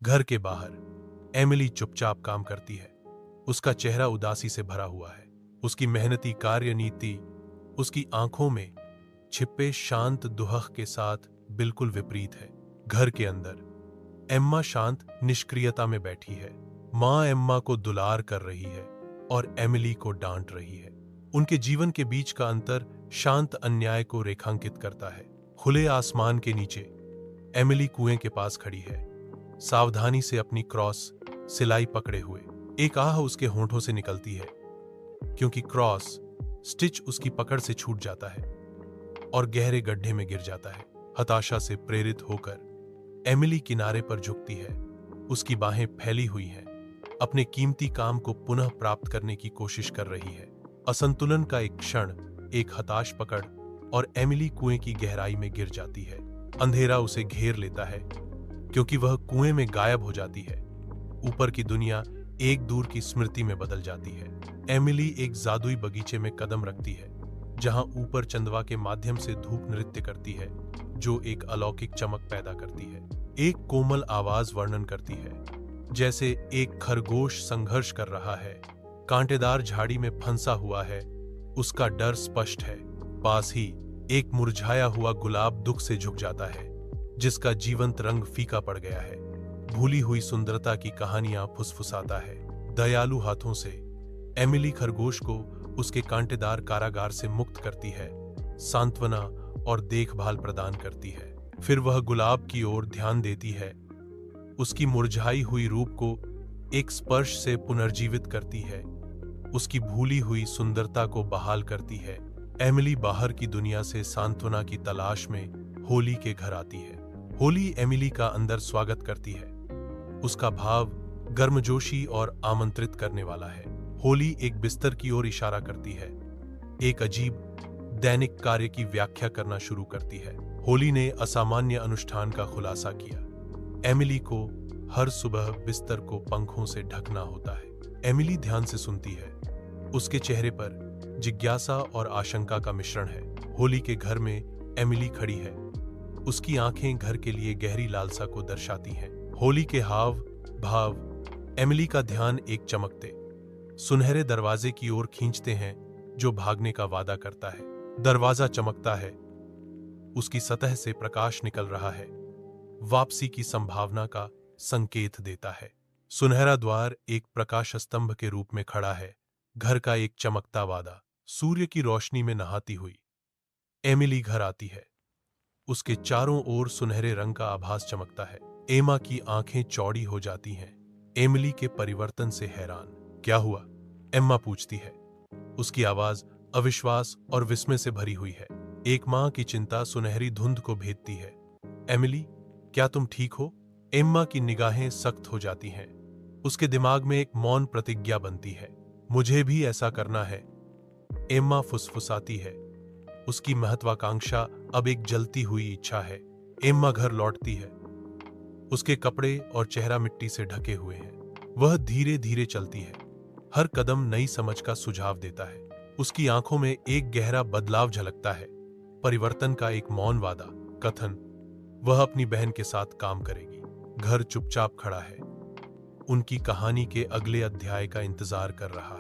घर के बाहर एमिली चुपचाप काम करती है। उसका चेहरा उदासी से भरा हुआ है। उसकी मेहनती कार्यनीति उसकी आंखों में छिपे शांत दुहक के साथ बिल्कुल विपरीत है। घर के अंदर एम्मा शांत निष्क्रियता में बैठी है। मां एम्मा को दुलार कर रही है और एमिली को डांट रही है। उनके जीवन के बीच का अंतर शांत अन्याय को रेखांकित करता है। खुले आसमान के नीचे एमिली कुएं के पास खड़ी है, सावधानी से अपनी क्रॉस सिलाई पकड़े हुए। एक आह उसके होंठों से निकलती है क्योंकि क्रॉस स्टिच उसकी पकड़ से छूट जाता है और गहरे गड्ढे में गिर जाता है। हताशा से प्रेरित होकर एमिली किनारे पर झुकती है। उसकी बाहें फैली हुई हैं, अपने कीमती काम को पुनः प्राप्त करने की कोशिश कर रही है। असंतुलन का एक क्षण, एक हताश पकड़ और एमिली कुएं की गहराई में गिर जाती है। अंधेरा उसे घेर लेता है क्योंकि वह कुएं में गायब हो जाती है। ऊपर की दुनिया एक दूर की स्मृति में बदल जाती है। एमिली एक जादुई बगीचे में कदम रखती है जहां ऊपर चंदवा के माध्यम से धूप नृत्य करती है जो एक अलौकिक चमक पैदा करती है। एक कोमल आवाज वर्णन करती है जैसे एक खरगोश संघर्ष कर रहा है, कांटेदार झाड़ी में फंसा हुआ है, उसका डर स्पष्ट है। पास ही एक मुरझाया हुआ गुलाब दुख से झुक जाता है जिसका जीवंत रंग फीका पड़ गया है। भूली हुई सुंदरता की कहानियां फुसफुसाता है। दयालु हाथों से एमिली खरगोश को उसके कांटेदार कारागार से मुक्त करती है, सांत्वना और देखभाल प्रदान करती है। फिर वह गुलाब की ओर ध्यान देती है, उसकी मुरझाई हुई रूप को एक स्पर्श से पुनर्जीवित करती है, उसकी भूली हुई सुंदरता को बहाल करती है। एमिली बाहर की दुनिया से सांत्वना की तलाश में होली के घर आती है। होली एमिली का अंदर स्वागत करती है। उसका भाव गर्मजोशी और आमंत्रित करने वाला है। होली एक बिस्तर की ओर इशारा करती है, एक अजीब दैनिक कार्य की व्याख्या करना शुरू करती है। होली ने असामान्य अनुष्ठान का खुलासा किया। एमिली को हर सुबह बिस्तर को पंखों से ढकना होता है। एमिली ध्यान से सुनती है। उसके चेहरे पर जिज्ञासा और आशंका का मिश्रण है। होली के घर में एमिली खड़ी है। उसकी आंखें घर के लिए गहरी लालसा को दर्शाती हैं। होली के हाव भाव एमिली का ध्यान एक चमकते सुनहरे दरवाजे की ओर खींचते हैं जो भागने का वादा करता है। दरवाजा चमकता है, उसकी सतह से प्रकाश निकल रहा है, वापसी की संभावना का संकेत देता है। सुनहरा द्वार एक प्रकाश स्तंभ के रूप में खड़ा है, घर का एक चमकता वादा। सूर्य की रोशनी में नहाती हुई एमिली घर आती है। उसके चारों ओर सुनहरे रंग का आभास चमकता है। एमा की आंखें चौड़ी हो जाती हैं, एमिली के परिवर्तन से हैरान। क्या हुआ? एम्मा पूछती है। उसकी आवाज अविश्वास और विस्मय से भरी हुई है। एक मां की चिंता सुनहरी धुंध को भेदती है। एमिली, क्या तुम ठीक हो? एम्मा की निगाहें सख्त हो जाती हैं। उसके दिमाग में एक मौन प्रतिज्ञा बनती है, मुझे भी ऐसा करना है। एम्मा फुसफुसाती है। उसकी महत्वाकांक्षा अब एक जलती हुई इच्छा है। एम्मा घर लौटती है। उसके कपड़े और चेहरा मिट्टी से ढके हुए हैं। वह धीरे धीरे चलती है। हर कदम नई समझ का सुझाव देता है। उसकी आंखों में एक गहरा बदलाव झलकता है, परिवर्तन का एक मौन वादा, कथन, वह अपनी बहन के साथ काम करेगी। घर चुपचाप खड़ा है, उनकी कहानी के अगले अध्याय का इंतजार कर रहा